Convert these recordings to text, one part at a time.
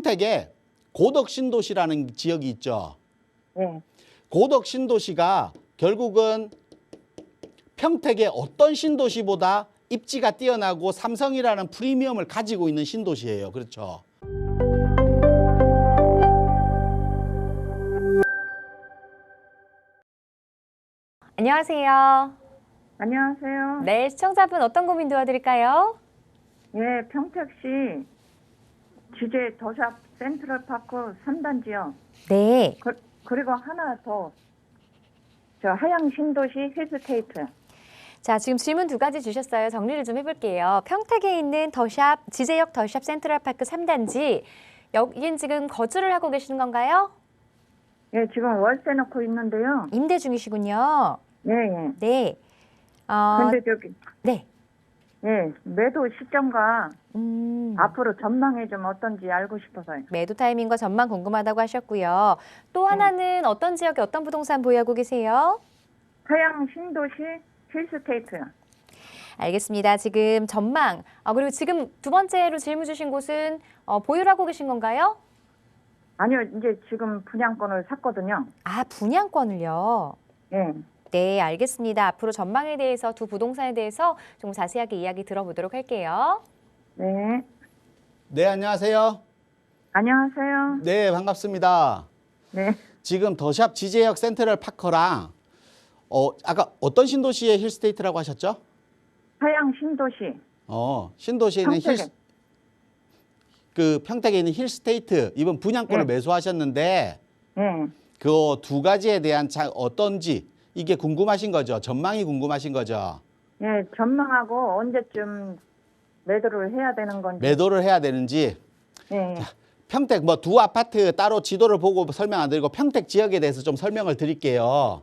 평택에 고덕 신도시라는 지역이 있죠. 네. 고덕 신도시가 결국은 평택의 어떤 신도시보다 입지가 뛰어나고 삼성이라는 프리미엄을 가지고 있는 신도시예요. 그렇죠. 안녕하세요. 안녕하세요. 네, 시청자분 어떤 고민 도와드릴까요? 예, 평택시 지제 도샵 센트럴파크 3단지요. 네. 그리고 하나 더. 저 하양 신도시 힐스테이트. 자, 지금 질문 두 가지 주셨어요. 정리를 좀 해볼게요. 평택에 있는 더샵, 지제역 더샵 센트럴파크 3단지. 여긴 지금 거주를 하고 계시는 건가요? 예, 지금 월세 넣고 있는데요. 임대 중이시군요. 예, 예. 네. 근데 저기, 네. 예, 매도 시점과 음, 앞으로 전망이 좀 어떤지 알고 싶어서요. 매도 타이밍과 전망 궁금하다고 하셨고요. 또 하나는 어떤 지역에 어떤 부동산 보유하고 계세요? 하양 신도시 힐스테이트요. 알겠습니다. 지금 전망, 그리고 지금 두 번째로 질문 주신 곳은 보유를 하고 계신 건가요? 아니요, 이제 지금 분양권을 샀거든요. 아, 분양권을요. 예. 네, 알겠습니다. 앞으로 전망에 대해서 두 부동산에 대해서 좀 자세하게 이야기 들어보도록 할게요. 네. 네, 안녕하세요. 안녕하세요. 네, 반갑습니다. 네. 지금 더샵 지제역 센트럴 파커랑 아까 어떤 신도시의 힐스테이트라고 하셨죠? 하양 신도시. 신도시에 있는 평택에. 평택에 있는 힐스테이트 이번 분양권을 네. 매수하셨는데 예. 그 두 가지에 대한 어떤지 이게 궁금하신 거죠? 전망이 궁금하신 거죠? 예, 전망하고 언제쯤 매도를 해야 되는 건지. 매도를 해야 되는지. 예. 평택 뭐 두 아파트 따로 지도를 보고 설명 안 드리고 평택 지역에 대해서 좀 설명을 드릴게요.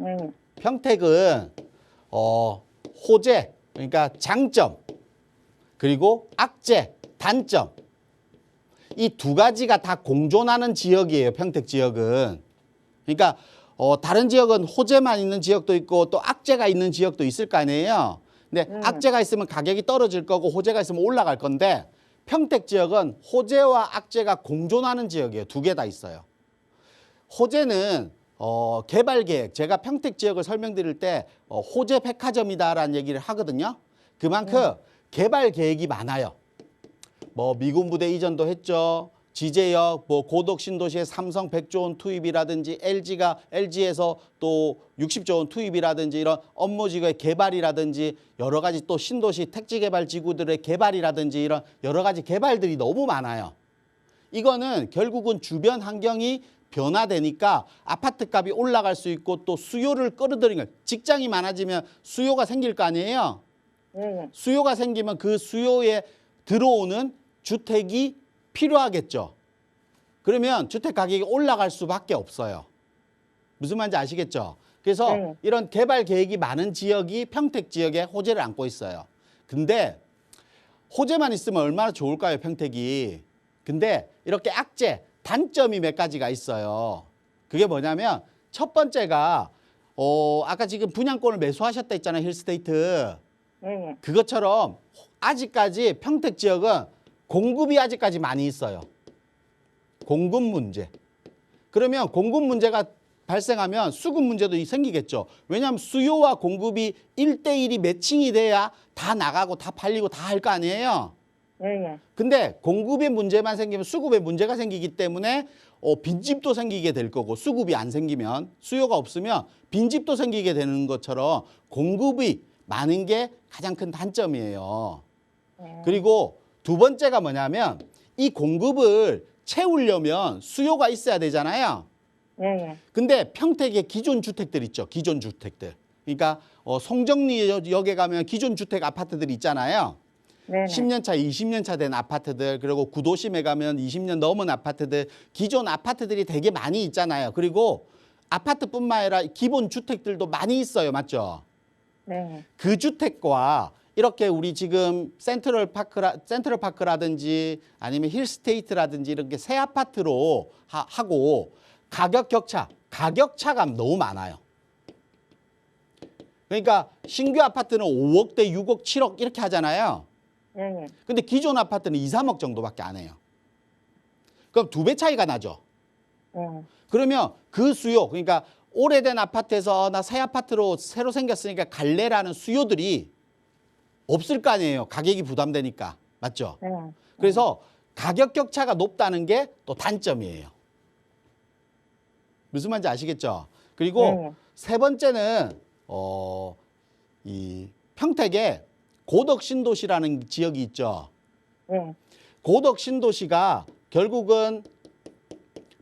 예. 평택은 호재 그러니까 장점 그리고 악재 단점 이 두 가지가 다 공존하는 지역이에요. 평택 지역은. 그러니까 다른 지역은 호재만 있는 지역도 있고 또 악재가 있는 지역도 있을 거 아니에요. 근데 악재가 있으면 가격이 떨어질 거고 호재가 있으면 올라갈 건데 평택 지역은 호재와 악재가 공존하는 지역이에요. 두 개 다 있어요. 호재는 개발 계획, 제가 평택 지역을 설명드릴 때 호재 백화점이다라는 얘기를 하거든요. 그만큼 개발 계획이 많아요. 뭐 미군 부대 이전도 했죠. 지제역, 뭐 고덕 신도시의 삼성 100조 원 투입이라든지 LG에서 또 60조 원 투입이라든지 이런 업무지구의 개발이라든지 여러 가지 또 신도시 택지개발 지구들의 개발이라든지 이런 여러 가지 개발들이 너무 많아요. 이거는 결국은 주변 환경이 변화되니까 아파트 값이 올라갈 수 있고 또 수요를 끌어들이는 거예요. 직장이 많아지면 수요가 생길 거 아니에요. 예. 수요가 생기면 그 수요에 들어오는 주택이 필요하겠죠. 그러면 주택 가격이 올라갈 수밖에 없어요. 무슨 말인지 아시겠죠? 그래서 네. 이런 개발 계획이 많은 지역이 평택 지역에 호재를 안고 있어요. 근데 호재만 있으면 얼마나 좋을까요, 평택이. 근데 이렇게 악재, 단점이 몇 가지가 있어요. 그게 뭐냐면 첫 번째가 아까 지금 분양권을 매수하셨다 했잖아요, 힐스테이트. 예. 그것처럼 아직까지 평택 지역은 공급이 아직까지 많이 있어요. 공급 문제. 그러면 공급 문제가 발생하면 수급 문제도 생기겠죠. 왜냐하면 수요와 공급이 1대1이 매칭이 돼야 다 나가고 다 팔리고 다 할 거 아니에요. 예. 근데 공급의 문제만 생기면 수급의 문제가 생기기 때문에 빈집도 생기게 될 거고 수급이 안 생기면 수요가 없으면 빈집도 생기게 되는 것처럼 공급이 많은 게 가장 큰 단점이에요. 그리고 두 번째가 뭐냐면 이 공급을 채우려면 수요가 있어야 되잖아요. 예. 근데 평택의 기존 주택들 있죠. 기존 주택들. 그러니까 송정리역에 가면 기존 주택 아파트들이 있잖아요. 네. 10년 차, 20년 차 된 아파트들, 그리고 구도심에 가면 20년 넘은 아파트들, 기존 아파트들이 되게 많이 있잖아요. 그리고 아파트뿐만 아니라 기본 주택들도 많이 있어요. 맞죠? 네. 그 주택과 이렇게 우리 지금 센트럴 파크라든지 아니면 힐스테이트라든지 이렇게 새 아파트로 하고 가격 차가 너무 많아요. 그러니까 신규 아파트는 5억대, 6억, 7억 이렇게 하잖아요. 예. 근데 기존 아파트는 2, 3억 정도밖에 안 해요. 그럼 2배 차이가 나죠. 네. 그러면 그 수요, 그러니까 오래된 아파트에서 나 새 아파트로 새로 생겼으니까 갈래라는 수요들이 없을 거 아니에요. 가격이 부담되니까. 맞죠? 네. 그래서 가격 격차가 높다는 게 또 단점이에요. 무슨 말인지 아시겠죠? 그리고 네. 세 번째는 이 평택에 고덕 신도시라는 지역이 있죠. 네. 고덕 신도시가 결국은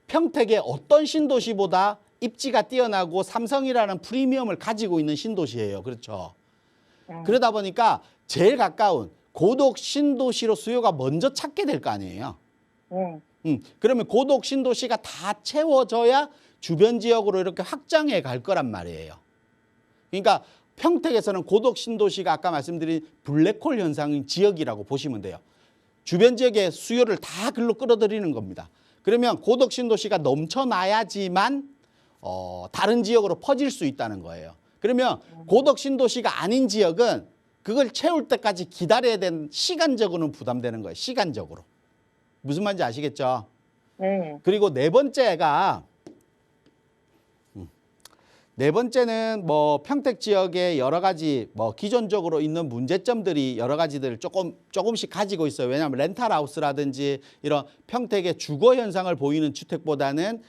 평택의 어떤 신도시보다 입지가 뛰어나고 삼성이라는 프리미엄을 가지고 있는 신도시예요. 그렇죠? 네. 그러다 보니까 제일 가까운 고덕 신도시로 수요가 먼저 찾게 될 거 아니에요. 네. 그러면 고덕 신도시가 다 채워져야 주변 지역으로 이렇게 확장해 갈 거란 말이에요. 그러니까 평택에서는 고덕 신도시가 아까 말씀드린 블랙홀 현상 지역이라고 보시면 돼요. 주변 지역의 수요를 다 글로 끌어들이는 겁니다. 그러면 고덕 신도시가 넘쳐나야지만 다른 지역으로 퍼질 수 있다는 거예요. 그러면 고덕 신도시가 아닌 지역은 그걸 채울 때까지 기다려야 되는 시간적으로는 부담되는 거예요. 시간적으로. 무슨 말인지 아시겠죠? 네. 그리고 네 번째는 뭐 평택 지역에 여러 가지 뭐 기존적으로 있는 문제점들이 여러 가지들 조금씩 가지고 있어요. 왜냐하면 렌탈하우스라든지 이런 평택의 주거 현상을 보이는 주택보다는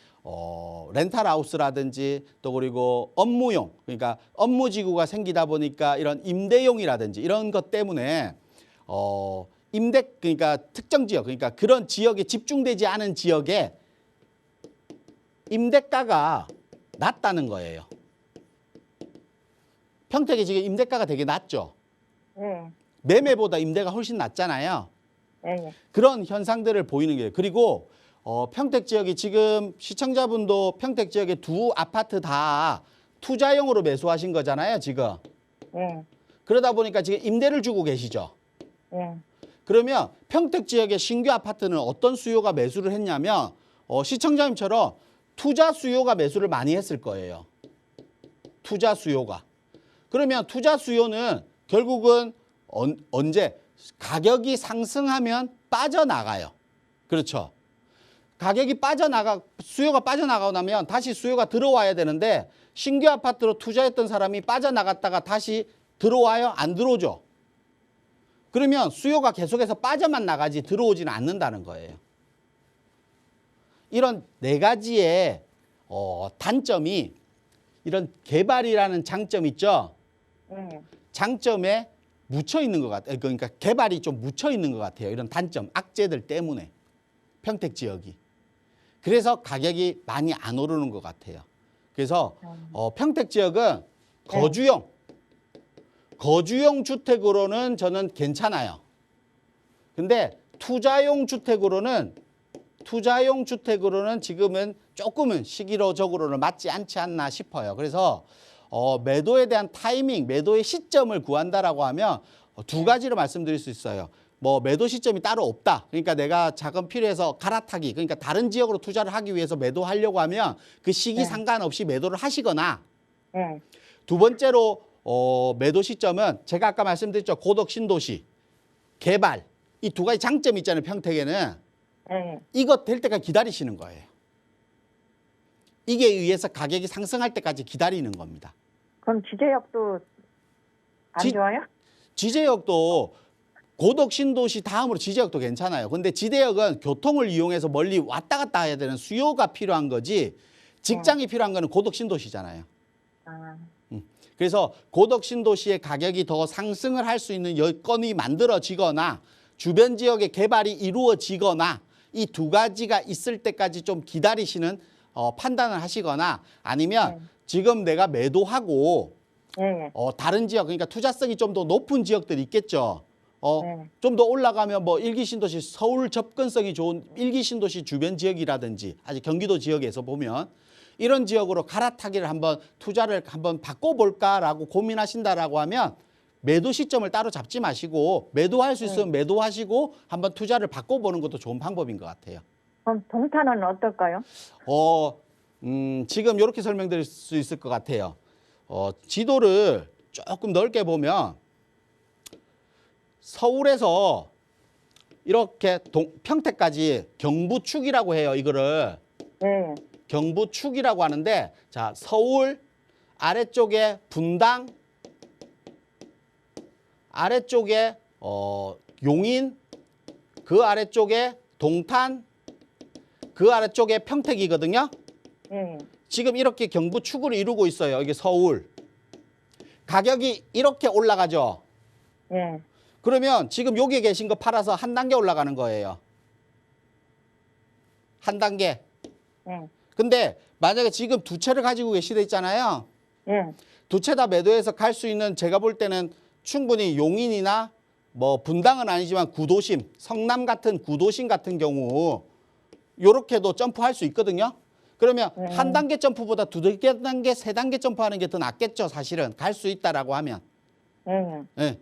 렌탈하우스라든지 또 그리고 업무용, 그러니까 업무지구가 생기다 보니까 이런 임대용이라든지 이런 것 때문에 그러니까 특정 지역, 그러니까 그런 지역에 집중되지 않은 지역에 임대가가 낮다는 거예요. 평택이 지금 임대가가 되게 낮죠. 네. 매매보다 임대가 훨씬 낮잖아요. 네. 그런 현상들을 보이는 거예요. 그리고 평택 지역이 지금 시청자분도 평택 지역에 2 아파트 다 투자용으로 매수하신 거잖아요, 지금. 네. 그러다 보니까 지금 임대를 주고 계시죠. 네. 그러면 평택 지역의 신규 아파트는 어떤 수요가 매수를 했냐면 시청자님처럼 투자 수요가 매수를 많이 했을 거예요. 투자 수요가. 그러면 투자 수요는 결국은 언제 가격이 상승하면 빠져나가요. 그렇죠. 가격이 수요가 빠져나가고 나면 다시 수요가 들어와야 되는데 신규 아파트로 투자했던 사람이 빠져나갔다가 다시 들어와요? 안 들어오죠. 그러면 수요가 계속해서 빠져만 나가지 들어오지는 않는다는 거예요. 이런 4가지의 단점이 이런 개발이라는 장점 있죠. 네. 장점에 묻혀 있는 것 같아요. 그러니까 개발이 좀 묻혀 있는 것 같아요. 이런 단점, 악재들 때문에 평택 지역이. 그래서 가격이 많이 안 오르는 것 같아요. 그래서 평택 지역은 거주용 주택으로는 저는 괜찮아요. 근데 투자용 주택으로는 지금은 조금은 시기적으로는 맞지 않지 않나 싶어요. 그래서 매도에 대한 타이밍, 매도의 시점을 구한다라고 하면 2가지로 말씀드릴 수 있어요. 뭐 매도 시점이 따로 없다. 그러니까 내가 자금 필요해서 갈아타기, 그러니까 다른 지역으로 투자를 하기 위해서 매도하려고 하면 그 시기 상관없이 매도를 하시거나 네. 2번째로 매도 시점은 제가 아까 말씀드렸죠. 고덕 신도시, 개발 이 2가지 장점이 있잖아요. 평택에는 네. 이거 될 때까지 기다리시는 거예요. 이게 의해서 가격이 상승할 때까지 기다리는 겁니다. 그럼 지제역도 안 좋아요? 지제역도 고덕 신도시 다음으로 지제역도 괜찮아요. 근데 지제역은 교통을 이용해서 멀리 왔다 갔다 해야 되는 수요가 필요한 거지 직장이 필요한 거는 고덕 신도시잖아요. 아. 그래서 고덕 신도시의 가격이 더 상승을 할 수 있는 여건이 만들어지거나 주변 지역의 개발이 이루어지거나 이 2가지가 있을 때까지 좀 기다리시는 판단을 하시거나 아니면 지금 내가 매도하고 네. 다른 지역, 그러니까 투자성이 좀 더 높은 지역들이 있겠죠. 네. 좀 더 올라가면 뭐 1기 신도시, 서울 접근성이 좋은 1기 신도시 주변 지역이라든지 아직 경기도 지역에서 보면 이런 지역으로 갈아타기를 투자를 한번 바꿔볼까라고 고민하신다라고 하면 매도 시점을 따로 잡지 마시고 매도할 수 있으면 매도하시고 한번 투자를 바꿔보는 것도 좋은 방법인 것 같아요. 그럼 동탄은 어떨까요? 지금 이렇게 설명드릴 수 있을 것 같아요. 지도를 조금 넓게 보면 서울에서 이렇게 평택까지 경부축이라고 해요. 이거를 네. 경부축이라고 하는데 자 서울 아래쪽에 분당 아래쪽에 용인 그 아래쪽에 동탄 그 아래쪽에 평택이거든요. 네. 지금 이렇게 경부축을 이루고 있어요. 이게 서울. 가격이 이렇게 올라가죠. 네. 그러면 지금 여기 계신 거 팔아서 한 단계 올라가는 거예요. 한 단계. 네. 근데 만약에 지금 두 채를 가지고 계시다 있잖아요. 네. 두 채 다 매도해서 갈 수 있는 제가 볼 때는 충분히 용인이나 뭐 분당은 아니지만 구도심, 성남 같은 구도심 같은 경우 요렇게도 점프할 수 있거든요. 그러면 한 단계 점프보다 두 단계, 세 단계 점프하는 게 더 낫겠죠. 사실은 갈 수 있다라고 하면. 네. 예.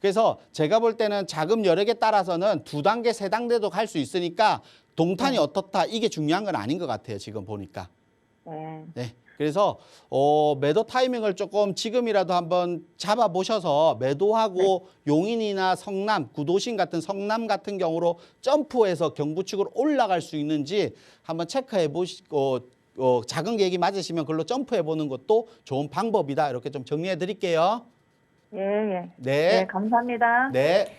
그래서 제가 볼 때는 자금 여력에 따라서는 두 단계, 세 단계도 갈 수 있으니까 동탄이 어떻다 이게 중요한 건 아닌 것 같아요. 지금 보니까. 네. 네. 그래서 매도 타이밍을 조금 지금이라도 한번 잡아보셔서 매도하고 용인이나 성남, 구도심 같은 성남 같은 경우로 점프해서 경부축으로 올라갈 수 있는지 한번 체크해 보시고 작은 계획이 맞으시면 그걸로 점프해 보는 것도 좋은 방법이다. 이렇게 좀 정리해 드릴게요. 예, 예. 네. 네, 감사합니다. 네.